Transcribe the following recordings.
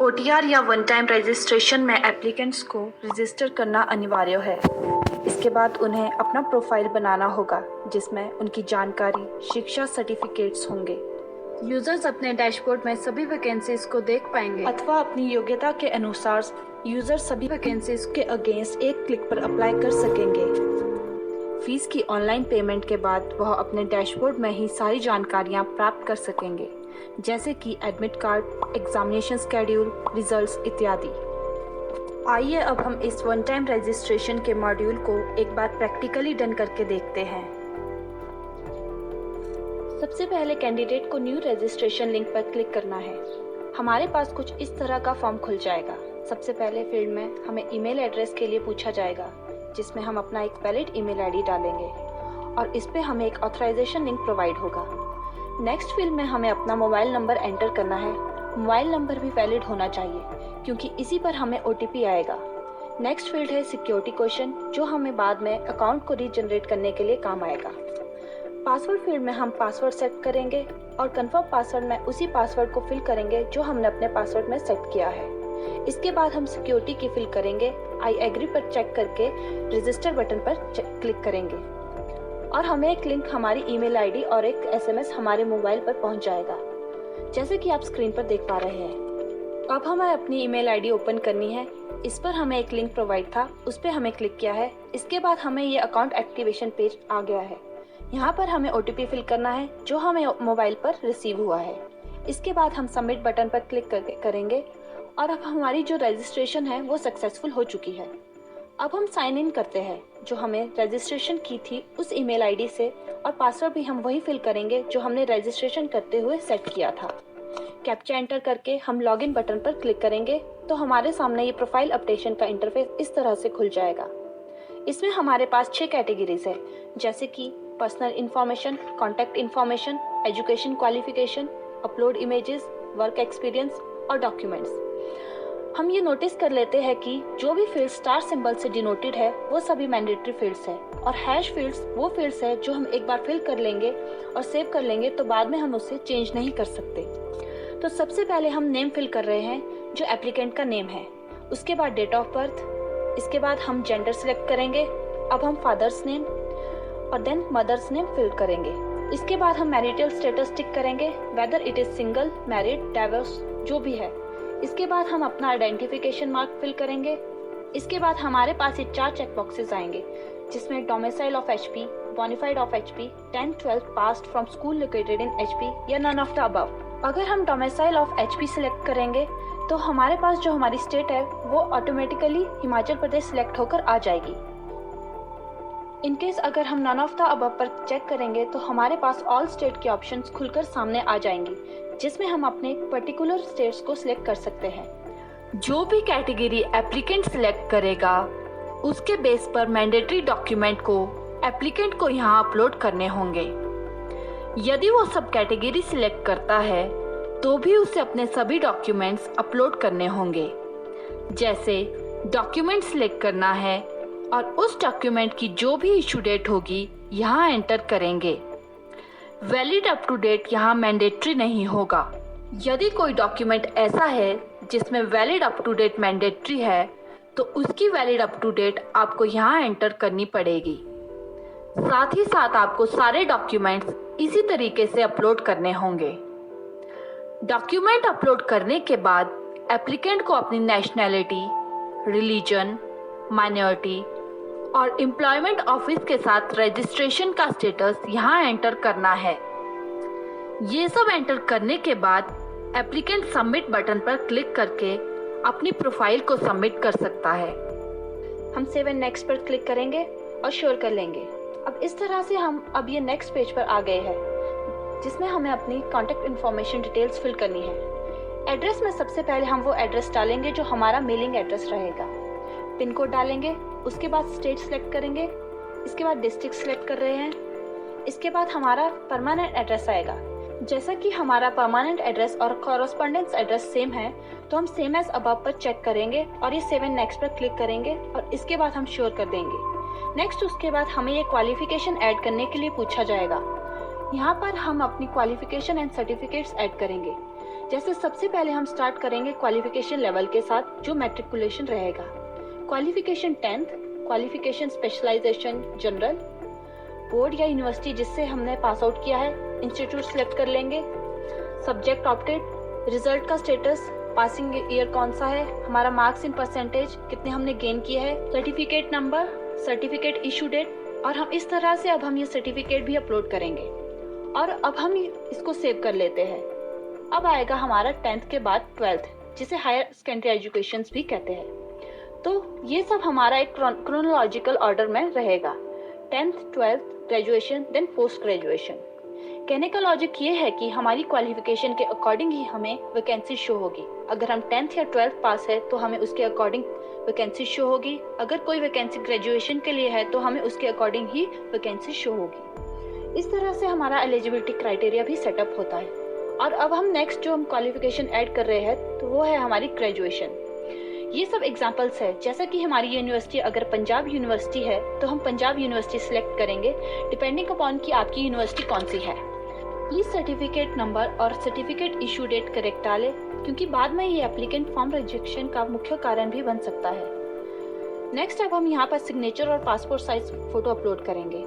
OTR या one time registration में applicants को रजिस्टर करना अनिवार्य है। इसके बाद उन्हें अपना प्रोफाइल बनाना होगा जिसमें उनकी जानकारी, शिक्षा सर्टिफिकेट्स होंगे। यूजर्स अपने डैशबोर्ड में सभी वैकेंसीज को देख पाएंगे अथवा अपनी योग्यता के अनुसार यूजर सभी वैकेंसीज के अगेंस्ट एक क्लिक पर अप्लाई कर सकेंगे। फीस की ऑनलाइन पेमेंट के बाद वह अपने डैशबोर्ड में ही सारी जानकारियां प्राप्त कर सकेंगे, जैसे कि admit card, examination schedule, results इत्यादि। आइए अब हम इस वन टाइम रजिस्ट्रेशन के मॉड्यूल को एक बार प्रैक्टिकली डन करके देखते हैं। सबसे पहले कैंडिडेट को न्यू रजिस्ट्रेशन लिंक पर क्लिक करना है। हमारे पास कुछ इस तरह का फॉर्म खुल जाएगा। सबसे पहले फील्ड में हमें ईमेल एड्रेस के लिए पूछा जाएगा, जिसमें हम अपना एक वैलिड ईमेल आईडी डालेंगे और इस पे हमें एक ऑथराइजेशन लिंक प्रोवाइड होगा। नेक्स्ट फील्ड में हमें अपना मोबाइल नंबर एंटर करना है। मोबाइल नंबर भी वैलिड होना चाहिए क्योंकि इसी पर हमें OTP आएगा। नेक्स्ट फील्ड है सिक्योरिटी क्वेश्चन, जो हमें बाद में अकाउंट को रीजनरेट करने के लिए काम आएगा। पासवर्ड फील्ड में हम पासवर्ड सेट करेंगे और कंफर्म पासवर्ड में उसी पासवर्ड को फिल करेंगे जो हमने अपने पासवर्ड में सेट किया है। इसके बाद हम सिक्योरिटी की फिल करेंगे। आई एग्री पर चेक करके रजिस्टर बटन पर क्लिक करेंगे और हमें एक लिंक हमारी ईमेल आईडी और एक SMS हमारे मोबाइल पर पहुंच जाएगा, जैसे कि आप स्क्रीन पर देख पा रहे हैं। अब हमें अपनी ईमेल आईडी ओपन करनी है। इस पर हमें एक लिंक प्रोवाइड था, उस पर हमें क्लिक किया है। इसके बाद हमें ये अकाउंट एक्टिवेशन पेज आ गया है। यहाँ पर हमें OTP फिल करना है जो हमें मोबाइल पर रिसीव हुआ है। इसके बाद हम सबमिट बटन पर क्लिक करेंगे और अब हमारी जो रजिस्ट्रेशन है वो सक्सेसफुल हो चुकी है। अब हम साइन इन करते हैं जो हमें रजिस्ट्रेशन की थी उस ईमेल आईडी से, और पासवर्ड भी हम वही फिल करेंगे जो हमने रजिस्ट्रेशन करते हुए सेट किया था। कैप्चा एंटर करके हम लॉगिन बटन पर क्लिक करेंगे तो हमारे सामने ये प्रोफाइल अपडेशन का इंटरफेस इस तरह से खुल जाएगा। इसमें हमारे पास 6 कैटेगरीज है, जैसे कि personal information, contact information, education qualification, upload images, work experience और डॉक्यूमेंट्स। हम ये नोटिस कर लेते हैं कि जो भी फील्ड स्टार सिंबल से डिनोटेड है वो सभी मैंडेटरी फील्ड्स है, और हैश फील्ड्स वो फील्ड्स है जो हम एक बार फिल कर लेंगे और सेव कर लेंगे तो बाद में हम उससे चेंज नहीं कर सकते। तो सबसे पहले हम नेम फिल कर रहे हैं जो एप्लीकेंट का नेम है, उसके बाद डेट ऑफ बर्थ, इसके बाद हम जेंडर सिलेक्ट करेंगे। अब हम फादर्स नेम और देन मदर्स नेम फिल करेंगे। इसके बाद हम मैरिटल स्टेटस टिक करेंगे, whether it is single, married, divorce जो भी है। इसके बाद हम अपना आइडेंटिफिकेशन मार्क फिल करेंगे। इसके बाद हमारे पास ये 4 चेक बॉक्सेस आएंगे, जिसमें domicile of HP, bonafide of HP, 10th-12th passed from school located in HP या नन ऑफ द अबव। अगर हम डोमिसाइल ऑफ HP सिलेक्ट करेंगे तो हमारे पास जो हमारी स्टेट है वो ऑटोमेटिकली हिमाचल प्रदेश सिलेक्ट होकर आ जाएगी। इनकेस अगर हम नन ऑफ द अबव पर चेक करेंगे तो हमारे पास ऑल स्टेट के ऑप्शंस खुलकर सामने आ जाएंगी, जिसमें हम अपने पर्टिकुलर स्टेट्स को सिलेक्ट कर सकते हैं। जो भी कैटेगरी एप्लीकेंट सिलेक्ट करेगा उसके बेस पर मैंडेटरी डॉक्यूमेंट को एप्लीकेंट को यहाँ अपलोड करने होंगे। यदि वो सब कैटेगरी सिलेक्ट करता है तो भी उसे अपने सभी डॉक्यूमेंट्स अपलोड करने होंगे। जैसे डॉक्यूमेंट सिलेक्ट करना है और उस डॉक्यूमेंट की जो भी इशू डेट होगी यहाँ एंटर करेंगे। वैलिड अप टू डेट यहाँ मैंडेटरी नहीं होगा। यदि कोई डॉक्यूमेंट ऐसा है जिसमें valid up to date mandatory है तो उसकी वैलिड अप टू डेट आपको यहाँ एंटर करनी पड़ेगी। साथ ही साथ आपको सारे डॉक्यूमेंट्स इसी तरीके से अपलोड करने होंगे। डॉक्यूमेंट अपलोड करने के बाद एप्लीकेंट को अपनी नेशनैलिटी, रिलीजन, माइनॉरिटी और एम्प्लॉयमेंट ऑफिस के साथ रजिस्ट्रेशन का स्टेटस यहाँ एंटर करना है। ये सब एंटर करने के बाद एप्लीकेंट सबमिट बटन पर क्लिक करके अपनी प्रोफाइल को सबमिट कर सकता है। हम सेव एंड नेक्स्ट पर क्लिक करेंगे और श्योर कर लेंगे। अब इस तरह से हम अब ये नेक्स्ट पेज पर आ गए हैं, जिसमें हमें अपनी कॉन्टैक्ट इन्फॉर्मेशन डिटेल्स फिल करनी है। एड्रेस में सबसे पहले हम वो एड्रेस डालेंगे जो हमारा मेलिंग एड्रेस रहेगा। पिन कोड डालेंगे, उसके बाद स्टेट सेलेक्ट करेंगे, इसके बाद डिस्ट्रिक्ट सेलेक्ट कर रहे हैं। इसके बाद हमारा परमानेंट एड्रेस आएगा। जैसा कि हमारा परमानेंट एड्रेस और कॉरेस्पॉन्डेंस एड्रेस सेम है तो हम सेम एज अबव पर चेक करेंगे और ये सेव एंड नेक्स्ट पर क्लिक करेंगे और इसके बाद हम श्योर कर देंगे। नेक्स्ट उसके बाद हमें ये क्वालिफिकेशन ऐड करने के लिए पूछा जाएगा। यहाँ पर हम अपनी क्वालिफिकेशन एंड सर्टिफिकेट्स ऐड करेंगे। जैसे सबसे पहले हम स्टार्ट करेंगे क्वालिफिकेशन लेवल के साथ, जो मैट्रिकुलेशन रहेगा। Qualification 10th, qualification specialisation general, board या यूनिवर्सिटी जिससे हमने पास आउट किया है, इंस्टीट्यूट सेलेक्ट कर लेंगे। सब्जेक्ट ऑप्टेड, रिजल्ट का स्टेटस, पासिंग ईयर कौन सा है, हमारा मार्क्स इन परसेंटेज कितने हमने गेन किए हैं, certificate number, certificate issue date, और हम इस तरह से अब हम ये सर्टिफिकेट भी अपलोड करेंगे और अब हम इसको सेव कर लेते हैं। अब आएगा हमारा 10th के बाद 12th, जिसे हायर सेकेंडरी एजुकेशन भी कहते हैं। तो ये सब हमारा एक क्रोनोलॉजिकल ऑर्डर में रहेगा, 10th, 12th, graduation, then post graduation. कहने का लॉजिक ये है कि हमारी क्वालिफिकेशन के अकॉर्डिंग ही हमें वैकेंसी शो होगी। अगर हम 10th या 12th पास है तो हमें उसके अकॉर्डिंग वैकेंसी शो होगी। अगर कोई वैकेंसी ग्रेजुएशन के लिए है तो हमें उसके अकॉर्डिंग ही वैकेंसी शो होगी। इस तरह से हमारा एलिजिबिलिटी क्राइटेरिया भी सेटअप होता है। और अब हम नेक्स्ट जो हम क्वालिफिकेशन ऐड कर रहे हैं तो वो है हमारी ग्रेजुएशन। ये सब एग्जांपल्स है, जैसा कि हमारी यूनिवर्सिटी अगर पंजाब यूनिवर्सिटी है तो हम पंजाब यूनिवर्सिटी सिलेक्ट करेंगे, डिपेंडिंग अपॉन कि आपकी यूनिवर्सिटी कौन सी है। प्लीज सर्टिफिकेट नंबर और सर्टिफिकेट इशू डेट करेक्ट डालें, क्योंकि बाद में ये एप्लीकेंट फॉर्म रिजेक्शन का मुख्य कारण भी बन सकता है। नेक्स्ट अब हम यहाँ पर सिग्नेचर और पासपोर्ट साइज फोटो अपलोड करेंगे।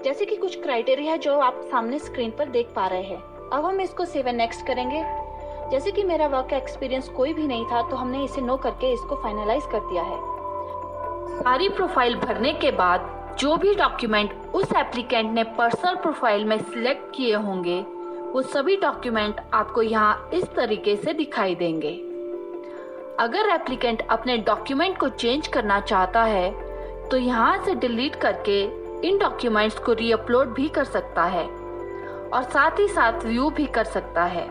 जैसे कि कुछ क्राइटेरिया है जो आप सामने स्क्रीन पर देख पा रहे हैं। अब हम इसको सेव एंड नेक्स्ट करेंगे। जैसे कि मेरा वर्क एक्सपीरियंस कोई भी नहीं था तो हमने इसे नो करके इसको फाइनलाइज कर दिया है। सारी प्रोफाइल भरने के बाद जो भी डॉक्यूमेंट उस एप्लीकेंट ने पर्सनल प्रोफाइल में सिलेक्ट किए होंगे वो सभी डॉक्यूमेंट आपको यहाँ इस तरीके से दिखाई देंगे। अगर एप्लीकेंट अपने डॉक्यूमेंट को चेंज करना चाहता है तो यहाँ से डिलीट करके इन डॉक्यूमेंट्स को रीअपलोड भी कर सकता है और साथ ही साथ व्यू भी कर सकता है।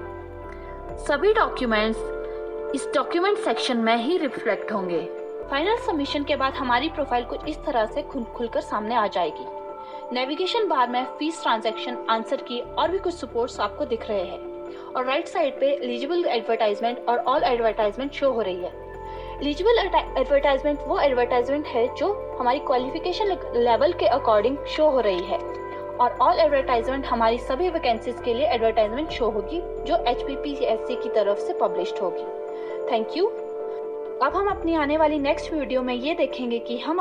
सभी डॉक्यूमेंट्स इस डॉक्यूमेंट सेक्शन में ही रिफ्लेक्ट होंगे। फाइनल सबमिशन के बाद हमारी प्रोफाइल कुछ इस तरह से खुलकर सामने आ जाएगी। नेविगेशन बार में फीस, ट्रांजैक्शन, आंसर की और भी कुछ सपोर्ट्स आपको दिख रहे हैं और राइट साइड पे एलिजिबल एडवर्टाइजमेंट और ऑल एडवर्टाइजमेंट शो हो रही है। एलिजिबल एडवर्टाइजमेंट वो एडवर्टाइजमेंट है जो हमारी क्वालिफिकेशन लेवल के अकॉर्डिंग शो हो रही है और ऑल एडवर्टाइजमेंट हमारी सभी वैकेंसीज के लिए एडवर्टाइजमेंट शो होगी जो HPPSC की तरफ से पब्लिश्ड होगी। Thank you. अब हम अपनी आने वाली नेक्स्ट वीडियो में ये देखेंगे कि हम